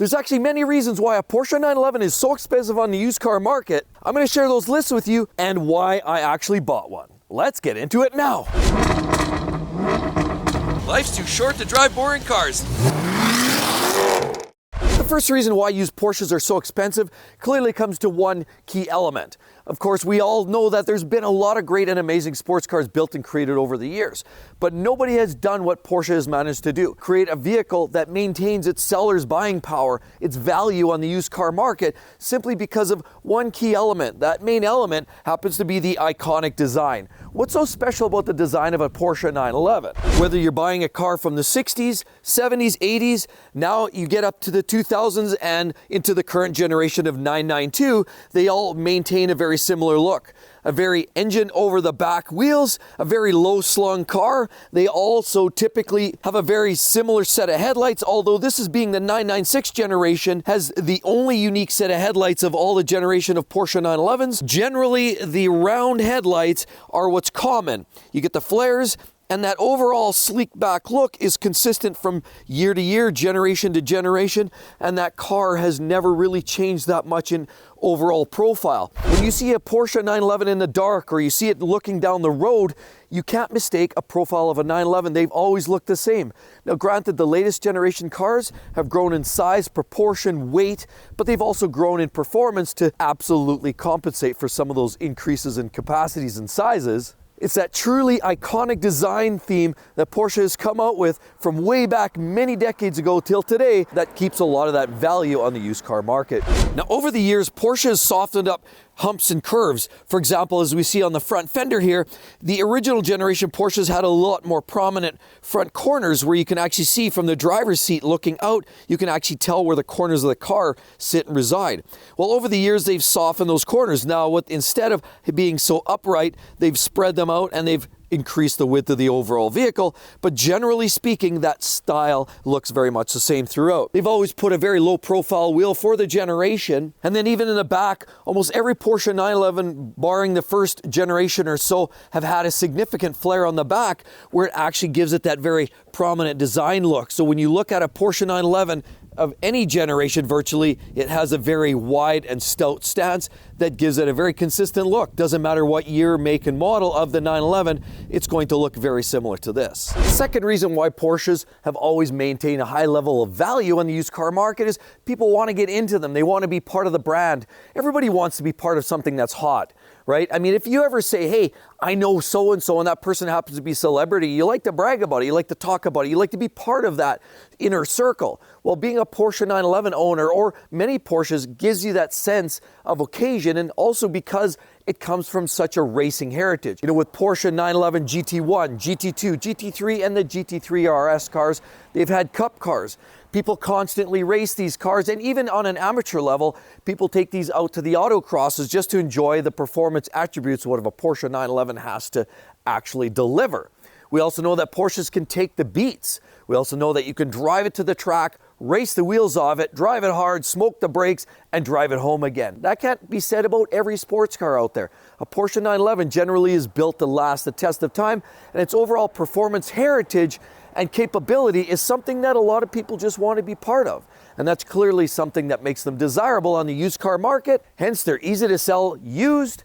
There's actually many reasons why a Porsche 911 is so expensive on the used car market. I'm going to share those lists with you and why I actually bought one. Let's get into it now. Life's too short to drive boring cars. The first reason why used Porsches are so expensive clearly comes to one key element. Of course, we all know that there's been a lot of great and amazing sports cars built and created over the years, but nobody has done what Porsche has managed to do. Create a vehicle that maintains its seller's buying power, its value on the used car market, simply because of one key element. That main element happens to be the iconic design. What's so special about the design of a Porsche 911? Whether you're buying a car from the 60s, 70s, 80s, now you get up to the 2000s and into the current generation of 992, they all maintain a very similar look. A very engine over the back wheels, a very low slung car. They also typically have a very similar set of headlights, although this is being the 996 generation, has the only unique set of headlights of all the generation of Porsche 911s. Generally, the round headlights are what's common. You get the flares, and that overall sleek back look is consistent from year to year, generation to generation, and that car has never really changed that much in overall profile. When you see a Porsche 911 in the dark or you see it looking down the road, you can't mistake a profile of a 911. They've always looked the same. Now granted, the latest generation cars have grown in size, proportion, weight, but they've also grown in performance to absolutely compensate for some of those increases in capacities and sizes. It's that truly iconic design theme that Porsche has come out with from way back many decades ago till today that keeps a lot of that value on the used car market. Now, over the years, Porsche has softened up humps and curves. For example, as we see on the front fender here, the original generation Porsches had a lot more prominent front corners where you can actually see from the driver's seat looking out, you can actually tell where the corners of the car sit and reside. Well, over the years, they've softened those corners. Now, instead of being so upright, they've spread them out and they've increase the width of the overall vehicle, but generally speaking, that style looks very much the same throughout. They've always put a very low profile wheel for the generation, and then even in the back, almost every Porsche 911, barring the first generation or so, have had a significant flare on the back where it actually gives it that very prominent design look. So when you look at a Porsche 911 of any generation virtually, it has a very wide and stout stance that gives it a very consistent look. Doesn't matter what year, make, and model of the 911, it's going to look very similar to this. The second reason why Porsches have always maintained a high level of value on the used car market is people want to get into them. They want to be part of the brand. Everybody wants to be part of something that's hot, right? I mean, if you ever say, hey, I know so-and-so, and that person happens to be a celebrity, you like to brag about it, you like to talk about it, you like to be part of that inner circle. Well, being a Porsche 911 owner, or many Porsches, gives you that sense of occasion, and also because it comes from such a racing heritage. You know, with Porsche 911 GT1, GT2, GT3, and the GT3 RS cars, they've had cup cars. People constantly race these cars, and even on an amateur level, people take these out to the autocrosses just to enjoy the performance attributes of what a Porsche 911 has to actually deliver. We also know that Porsches can take the beats. We also know that you can drive it to the track, race the wheels off it, drive it hard, smoke the brakes, and drive it home again. That can't be said about every sports car out there. A Porsche 911 generally is built to last the test of time, and its overall performance heritage and capability is something that a lot of people just want to be part of. And that's clearly something that makes them desirable on the used car market. Hence, they're easy to sell used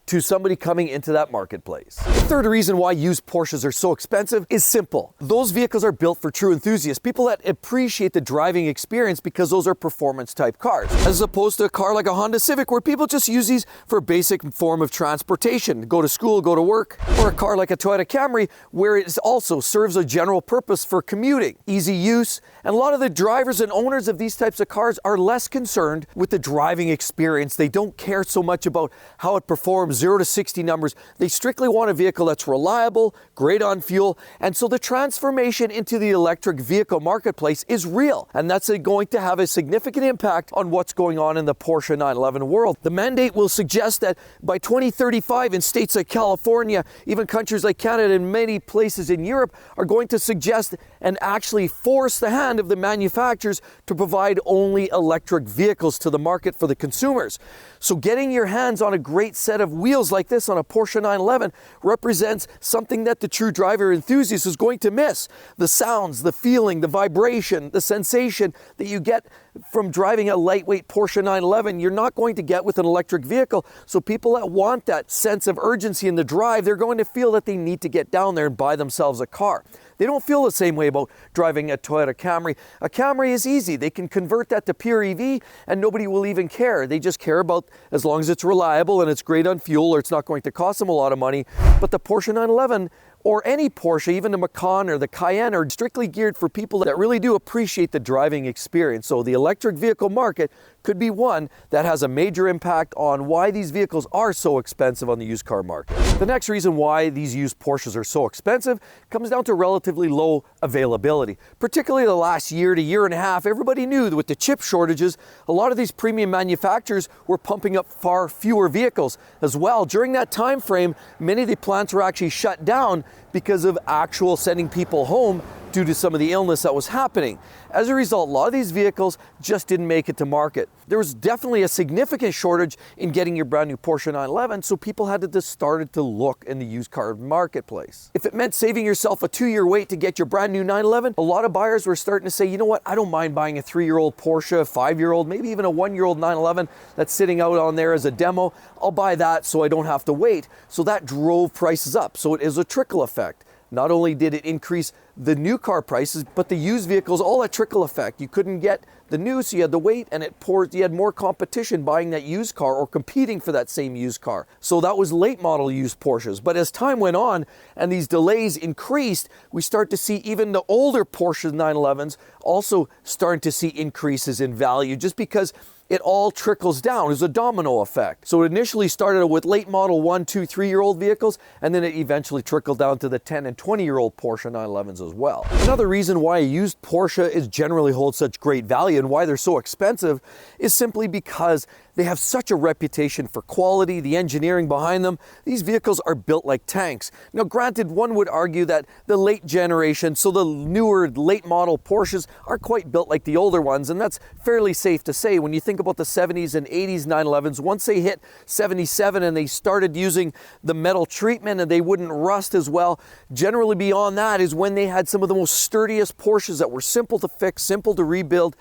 to somebody coming into that marketplace. The third reason why used Porsches are so expensive is simple. Those vehicles are built for true enthusiasts, people that appreciate the driving experience because those are performance type cars, as opposed to a car like a Honda Civic where people just use these for a basic form of transportation, go to school, go to work, or a car like a Toyota Camry where it also serves a general purpose for commuting, easy use, and a lot of the drivers and owners of these types of cars are less concerned with the driving experience. They don't care so much about how it performs, 0 to 60 numbers. They strictly want a vehicle that's reliable, great on fuel, and so the transformation into the electric vehicle marketplace is real, and that's going to have a significant impact on what's going on in the Porsche 911 world. The mandate will suggest that by 2035 in states like California, even countries like Canada and many places in Europe are going to suggest and actually force the hand of the manufacturers to provide only electric vehicles to the market for the consumers. So getting your hands on a great set of wheels like this on a Porsche 911 represents something that the true driver enthusiast is going to miss. The sounds, the feeling, the vibration, the sensation that you get from driving a lightweight Porsche 911 you're not going to get with an electric vehicle. So people that want that sense of urgency in the drive, they're going to feel that they need to get down there and buy themselves a car. They don't feel the same way about driving a Toyota Camry. A Camry is easy. They can convert that to pure EV and nobody will even care. They just care about as long as it's reliable and it's great on fuel or it's not going to cost them a lot of money. But the Porsche 911 or any Porsche, even the Macan or the Cayenne, are strictly geared for people that really do appreciate the driving experience. So the electric vehicle market could be one that has a major impact on why these vehicles are so expensive on the used car market. The next reason why these used Porsches are so expensive comes down to relatively low availability. Particularly the last year to year and a half, everybody knew that with the chip shortages, a lot of these premium manufacturers were pumping up far fewer vehicles as well. During that time frame, many of the plants were actually shut down because of actual sending people home due to some of the illness that was happening. As a result, a lot of these vehicles just didn't make it to market. There was definitely a significant shortage in getting your brand new Porsche 911, so people had to just started to look in the used car marketplace. If it meant saving yourself a 2-year wait to get your brand new 911, a lot of buyers were starting to say, you know what, I don't mind buying a 3-year-old Porsche, a 5-year-old, maybe even a 1-year-old 911 that's sitting out on there as a demo. I'll buy that so I don't have to wait. So that drove prices up. So it is a trickle effect. Not only did it increase the new car prices, but the used vehicles, all that trickle effect. You couldn't get the new, so you had to wait, and you had more competition buying that used car or competing for that same used car. So that was late model used Porsches. But as time went on and these delays increased, we start to see even the older Porsche 911s also starting to see increases in value just because it all trickles down. It's a domino effect. So it initially started with late model 1, 2, 3-year-old vehicles, and then it eventually trickled down to the 10 and 20-year-old Porsche 911s as well. Another reason why a used Porsche is generally holds such great value and why they're so expensive is simply because they have such a reputation for quality, the engineering behind them. These vehicles are built like tanks. Now, granted, one would argue that the late generation, so the newer late model Porsches, are quite built like the older ones, and that's fairly safe to say. When you think about the 70s and 80s 911s, once they hit 77 and they started using the metal treatment and they wouldn't rust as well, generally beyond that is when they had some of the most sturdiest Porsches that were simple to fix, simple to rebuild,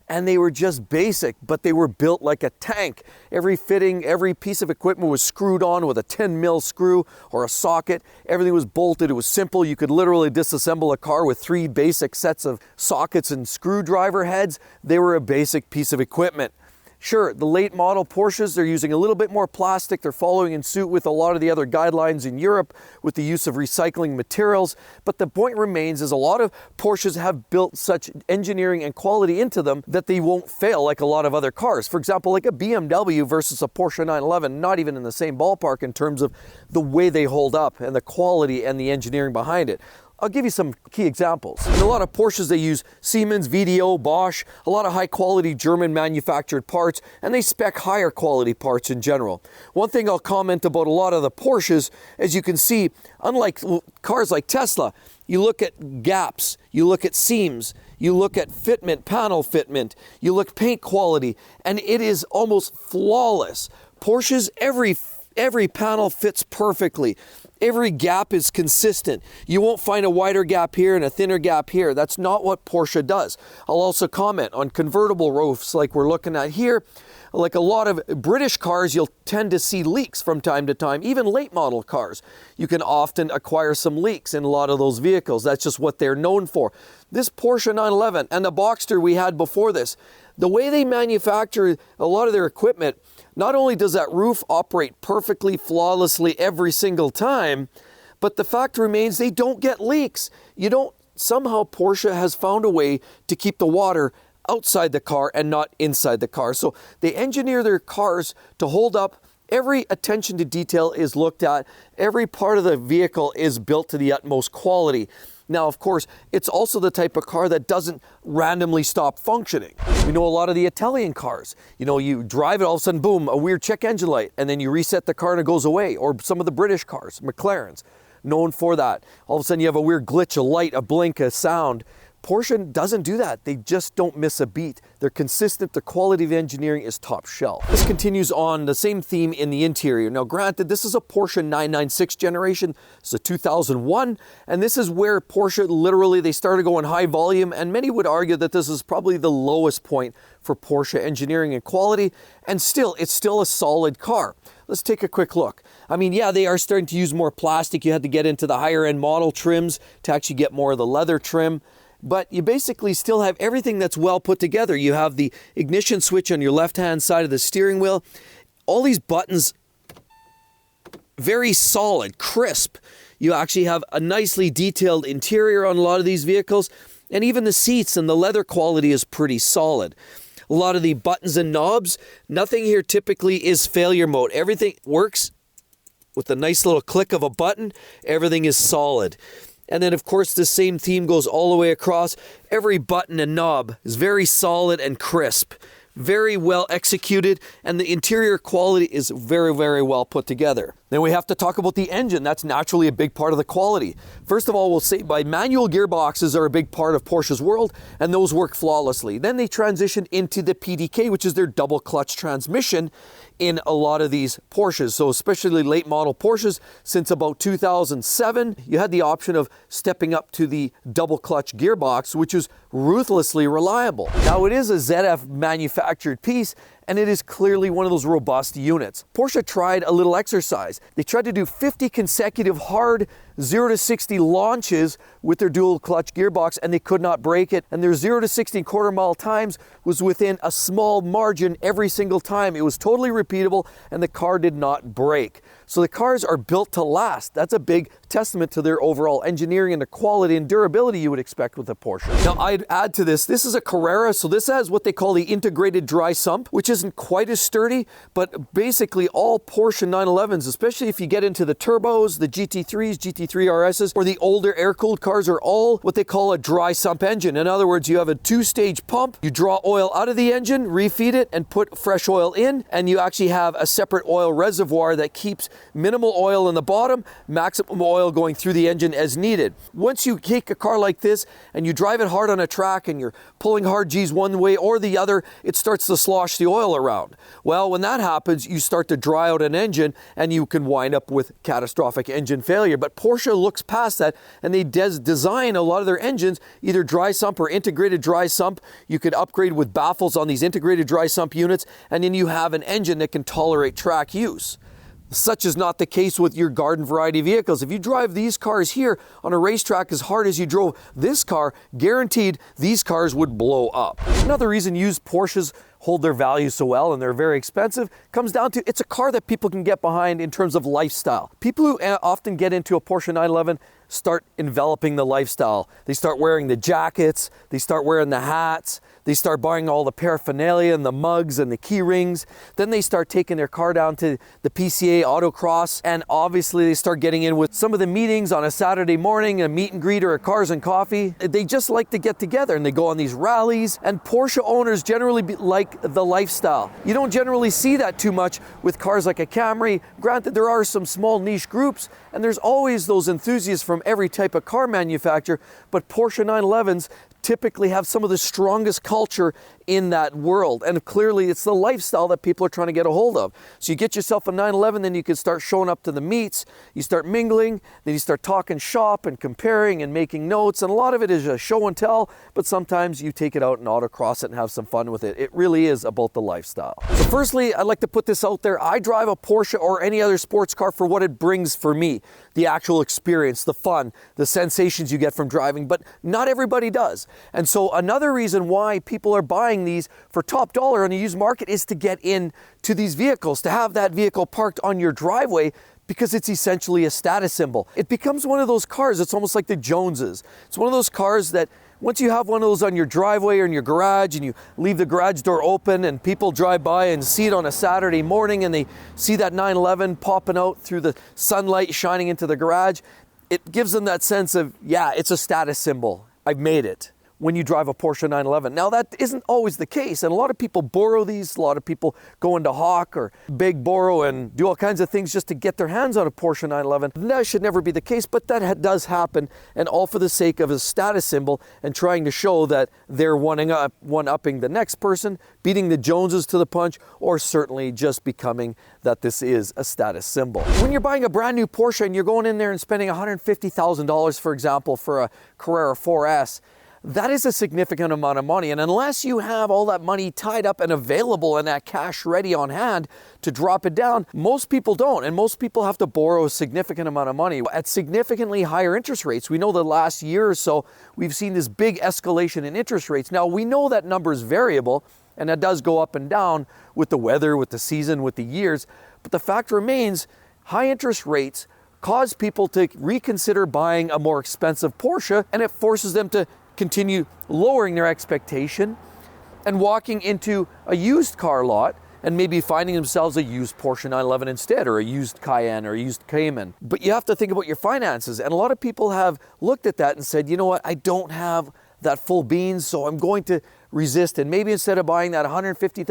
and they were just basic, but they were built like a tank. Every fitting, every piece of equipment was screwed on with a 10 mil screw or a socket. Everything was bolted. It was simple. You could literally disassemble a car with 3 basic sets of sockets and screwdriver heads. They were a basic piece of equipment. Sure, the late model Porsches, they're using a little bit more plastic. They're following in suit with a lot of the other guidelines in Europe with the use of recycling materials. But the point remains is a lot of Porsches have built such engineering and quality into them that they won't fail like a lot of other cars. For example, like a BMW versus a Porsche 911, not even in the same ballpark in terms of the way they hold up and the quality and the engineering behind it. I'll give you some key examples. In a lot of Porsches, they use Siemens, VDO, Bosch, a lot of high quality German manufactured parts, and they spec higher quality parts in general. One thing I'll comment about a lot of the Porsches, as you can see, unlike cars like Tesla, you look at gaps, you look at seams, you look at fitment, panel fitment, you look paint quality, and it is almost flawless. Porsches, every panel fits perfectly. Every gap is consistent. You won't find a wider gap here and a thinner gap here. That's not what Porsche does. I'll also comment on convertible roofs like we're looking at here. Like a lot of British cars, you'll tend to see leaks from time to time, even late model cars. You can often acquire some leaks in a lot of those vehicles. That's just what they're known for. This Porsche 911 and the Boxster we had before this, the way they manufacture a lot of their equipment, not only does that roof operate perfectly, flawlessly every single time, but the fact remains they don't get leaks. Somehow Porsche has found a way to keep the water outside the car and not inside the car. So they engineer their cars to hold up. Every attention to detail is looked at. Every part of the vehicle is built to the utmost quality. Now, of course, it's also the type of car that doesn't randomly stop functioning. We know a lot of the Italian cars. You drive it, all of a sudden, boom, a weird check engine light, and then you reset the car and it goes away. Or some of the British cars, McLarens, known for that. All of a sudden you have a weird glitch, a light, a blink, a sound. Porsche doesn't do that. They just don't miss a beat. They're consistent. The quality of engineering is top shelf. This continues on the same theme in the interior. Now, granted, this is a Porsche 996 generation. It's a 2001, and this is where Porsche literally, they started going high volume, and many would argue that this is probably the lowest point for Porsche engineering and quality, and still, it's still a solid car. Let's take a quick look. I mean, yeah, they are starting to use more plastic. You had to get into the higher end model trims to actually get more of the leather trim. But you basically still have everything that's well put together. You have the ignition switch on your left-hand side of the steering wheel. All these buttons, very solid, crisp. You actually have a nicely detailed interior on a lot of these vehicles. And even the seats and the leather quality is pretty solid. A lot of the buttons and knobs, nothing here typically is failure mode. Everything works with a nice little click of a button. Everything is solid. And then, of course, the same theme goes all the way across. Every button and knob is very solid and crisp, very well executed, and the interior quality is very, very well put together. Then we have to talk about the engine. That's naturally a big part of the quality. First of all, we'll say manual gearboxes are a big part of Porsche's world, and those work flawlessly. Then they transitioned into the PDK, which is their double clutch transmission in a lot of these Porsches. So especially late model Porsches, since about 2007, you had the option of stepping up to the double clutch gearbox, which is ruthlessly reliable. Now, it is a ZF manufactured piece, and it is clearly one of those robust units. Porsche tried a little exercise. They tried to do 50 consecutive hard 0 to 60 launches with their dual clutch gearbox, and they could not break it. And their 0 to 60 quarter mile times was within a small margin every single time. It was totally repeatable, and the car did not break. So the cars are built to last. That's a big testament to their overall engineering and the quality and durability you would expect with a Porsche. Now, I'd add to this is a Carrera, so this has what they call the integrated dry sump, which isn't quite as sturdy, but basically all Porsche 911s, especially if you get into the turbos, the GT3s, GT3 RSs, or the older air-cooled cars, are all what they call a dry sump engine. In other words, you have a two-stage pump, you draw oil out of the engine, refeed it, and put fresh oil in, and you actually have a separate oil reservoir that keeps minimal oil in the bottom, maximum oil going through the engine as needed. Once you take a car like this and you drive it hard on a track and you're pulling hard G's one way or the other, it starts to slosh the oil around. Well, when that happens, you start to dry out an engine and you can wind up with catastrophic engine failure. But Porsche looks past that, and they design a lot of their engines either dry sump or integrated dry sump. You could upgrade with baffles on these integrated dry sump units, and then you have an engine that can tolerate track use. Such is not the case with your garden variety vehicles. If you drive these cars here on a racetrack as hard as you drove this car, guaranteed these cars would blow up. Another reason used Porsches hold their value so well and they're very expensive comes down to it's a car that people can get behind in terms of lifestyle. People who often get into a Porsche 911 start enveloping the lifestyle. They start wearing the jackets, they start wearing the hats, they start buying all the paraphernalia and the mugs and the key rings. Then they start taking their car down to the PCA autocross, and obviously they start getting in with some of the meetings on a Saturday morning, a meet and greet or a cars and coffee. They just like to get together and they go on these rallies, and Porsche owners generally like the lifestyle. You don't generally see that too much with cars like a Camry. Granted, there are some small niche groups, and there's always those enthusiasts from every type of car manufacturer, but Porsche 911s typically have some of the strongest culture in that world. And clearly it's the lifestyle that people are trying to get a hold of. So you get yourself a 911, then you can start showing up to the meets, you start mingling, then you start talking shop and comparing and making notes. And a lot of it is a show and tell, but sometimes you take it out and autocross it and have some fun with it. It really is about the lifestyle. So firstly, I'd like to put this out there. I drive a Porsche or any other sports car for what it brings for me. The actual experience, the fun, the sensations you get from driving, but not everybody does. And so another reason why people are buying these for top dollar on the used market is to get into these vehicles, to have that vehicle parked on your driveway, because it's essentially a status symbol. It becomes one of those cars, it's almost like the Joneses. It's one of those cars that once you have one of those on your driveway or in your garage and you leave the garage door open and people drive by and see it on a Saturday morning and they see that 911 popping out through the sunlight shining into the garage, it gives them that sense of, yeah, it's a status symbol. I've made it. when you drive a Porsche 911. Now that isn't always the case, and a lot of people borrow these, a lot of people go into hawk or big borrow and do all kinds of things just to get their hands on a Porsche 911. That should never be the case, but that does happen, and all for the sake of a status symbol and trying to show that they're one-upping the next person, beating the Joneses to the punch, or certainly just becoming that this is a status symbol. When you're buying a brand new Porsche and you're going in there and spending $150,000, for example, for a Carrera 4S, that is a significant amount of money, and unless you have all that money tied up and available and that cash ready on hand to drop it down, most people don't, and most people have to borrow a significant amount of money at significantly higher interest rates. We know the last year or so we've seen this big escalation in interest rates. Now we know that number is variable, and that does go up and down with the weather, with the season, with the years, but the fact remains, high interest rates cause people to reconsider buying a more expensive Porsche, and it forces them to continue lowering their expectation and walking into a used car lot and maybe finding themselves a used Porsche 911 instead, or a used Cayenne or a used Cayman. But you have to think about your finances, and a lot of people have looked at that and said, you know what, I don't have that full beans, so I'm going to resist, and maybe instead of buying that $150,000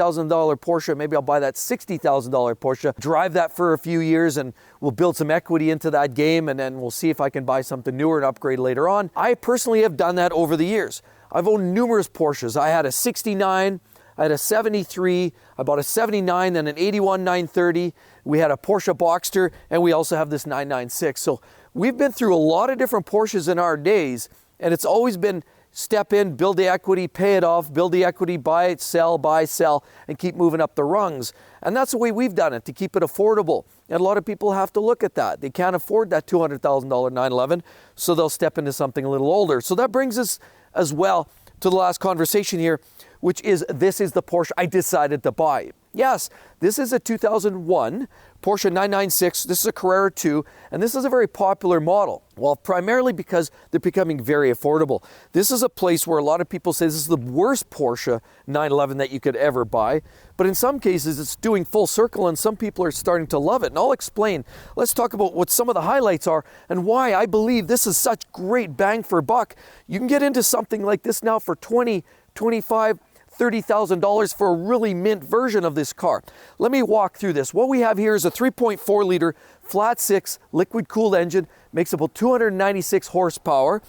Porsche, maybe I'll buy that $60,000 Porsche, drive that for a few years, and we'll build some equity into that game, and then we'll see if I can buy something newer and upgrade later on. I personally have done that over the years. I've owned numerous Porsches. I had a 69, I had a 73, I bought a 79, then an 81 930. We had a Porsche Boxster, and we also have this 996. So we've been through a lot of different Porsches in our days, and it's always been step in, build the equity, pay it off, build the equity, buy, sell, and keep moving up the rungs. And that's the way we've done it, to keep it affordable. And a lot of people have to look at that. They can't afford that $200,000 911, so they'll step into something a little older. So that brings us as well to the last conversation here, which is, this is the Porsche I decided to buy. Yes, this is a 2001 Porsche 996. This is a Carrera 2, and this is a very popular model. Well, primarily because they're becoming very affordable. This is a place where a lot of people say this is the worst Porsche 911 that you could ever buy, but in some cases it's doing full circle, and some people are starting to love it, and I'll explain. Let's talk about what some of the highlights are and why I believe this is such great bang for buck. You can get into something like this now for $20,000, $25,000, $30,000 for a really mint version of this car. Let me walk through this. What we have here is a 3.4 liter flat six liquid cooled engine, makes about 296 horsepower.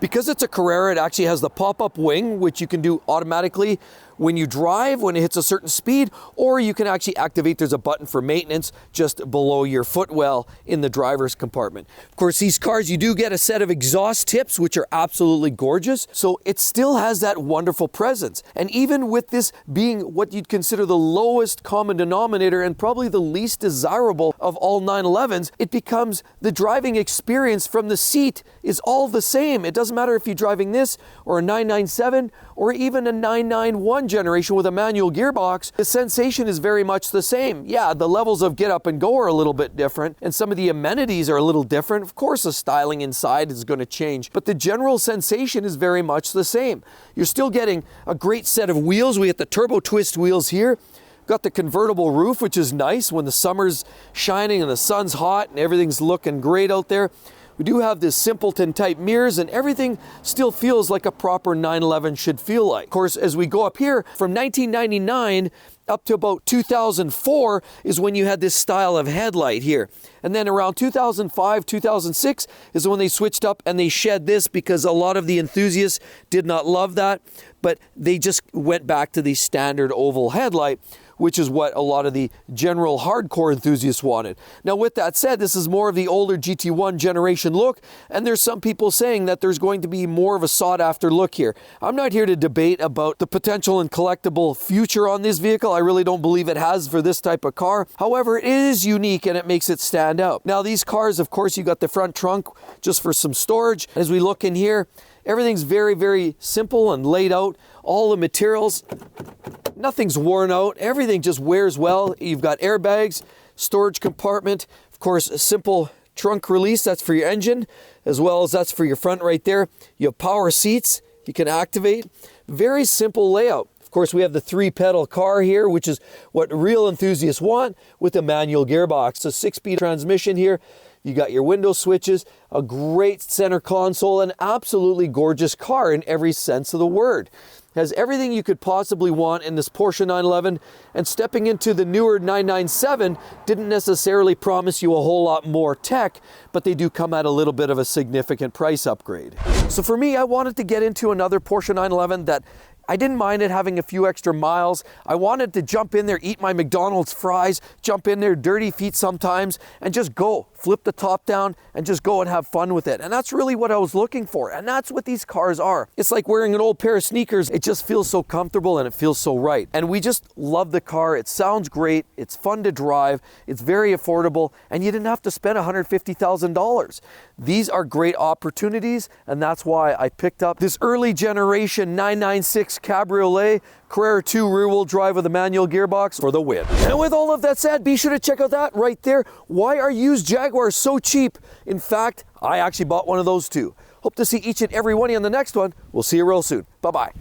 Because it's a Carrera, it actually has the pop-up wing, which you can do automatically when you drive, when it hits a certain speed, or you can actually activate, there's a button for maintenance just below your footwell in the driver's compartment. Of course, these cars, you do get a set of exhaust tips, which are absolutely gorgeous, so it still has that wonderful presence. And even with this being what you'd consider the lowest common denominator and probably the least desirable of all 911s, it becomes the driving experience from the seat is all the same. It doesn't matter if you're driving this or a 997 or even a 991 generation with a manual gearbox, the sensation is very much the same. Yeah, the levels of get up and go are a little bit different, and some of the amenities are a little different. Of course, the styling inside is going to change, but the general sensation is very much the same. You're still getting a great set of wheels. We get the turbo twist wheels here. Got the convertible roof, which is nice when the summer's shining and the sun's hot and everything's looking great out there. We do have this simpleton type mirrors, and everything still feels like a proper 911 should feel like. Of course, as we go up here, from 1999 up to about 2004 is when you had this style of headlight here. And then around 2005, 2006 is when they switched up and they shed this because a lot of the enthusiasts did not love that, but they just went back to the standard oval headlight, which is what a lot of the general hardcore enthusiasts wanted. Now, with that said, this is more of the older GT1 generation look, and there's some people saying that there's going to be more of a sought-after look here. I'm not here to debate about the potential and collectible future on this vehicle. I really don't believe it has for this type of car. However, it is unique and it makes it stand out. Now, these cars, of course, you got the front trunk just for some storage. As we look in here, everything's very, very simple and laid out. All the materials, nothing's worn out. Everything just wears well. You've got airbags, storage compartment, of course, a simple trunk release. That's for your engine, as well as that's for your front right there. You have power seats you can activate. Very simple layout. Of course, we have the 3-pedal car here, which is what real enthusiasts want, with a manual gearbox. A 6-speed transmission here. You got your window switches, a great center console, an absolutely gorgeous car in every sense of the word. Has everything you could possibly want in this Porsche 911, and stepping into the newer 997 didn't necessarily promise you a whole lot more tech, but they do come at a little bit of a significant price upgrade. So for me, I wanted to get into another Porsche 911 that I didn't mind it having a few extra miles. I wanted to jump in there, eat my McDonald's fries, jump in there, dirty feet sometimes, and just go, flip the top down, and just go and have fun with it. And that's really what I was looking for. And that's what these cars are. It's like wearing an old pair of sneakers. It just feels so comfortable and it feels so right. And we just love the car. It sounds great. It's fun to drive. It's very affordable. And you didn't have to spend $150,000. These are great opportunities. And that's why I picked up this early generation 996 Cabriolet Carrera 2 rear-wheel drive with a manual gearbox for the win. And with all of that said, be sure to check out that right there. Why are used Jaguars so cheap? In fact, I actually bought one of those too. Hope to see each and every one of you on the next one. We'll see you real soon. Bye-bye.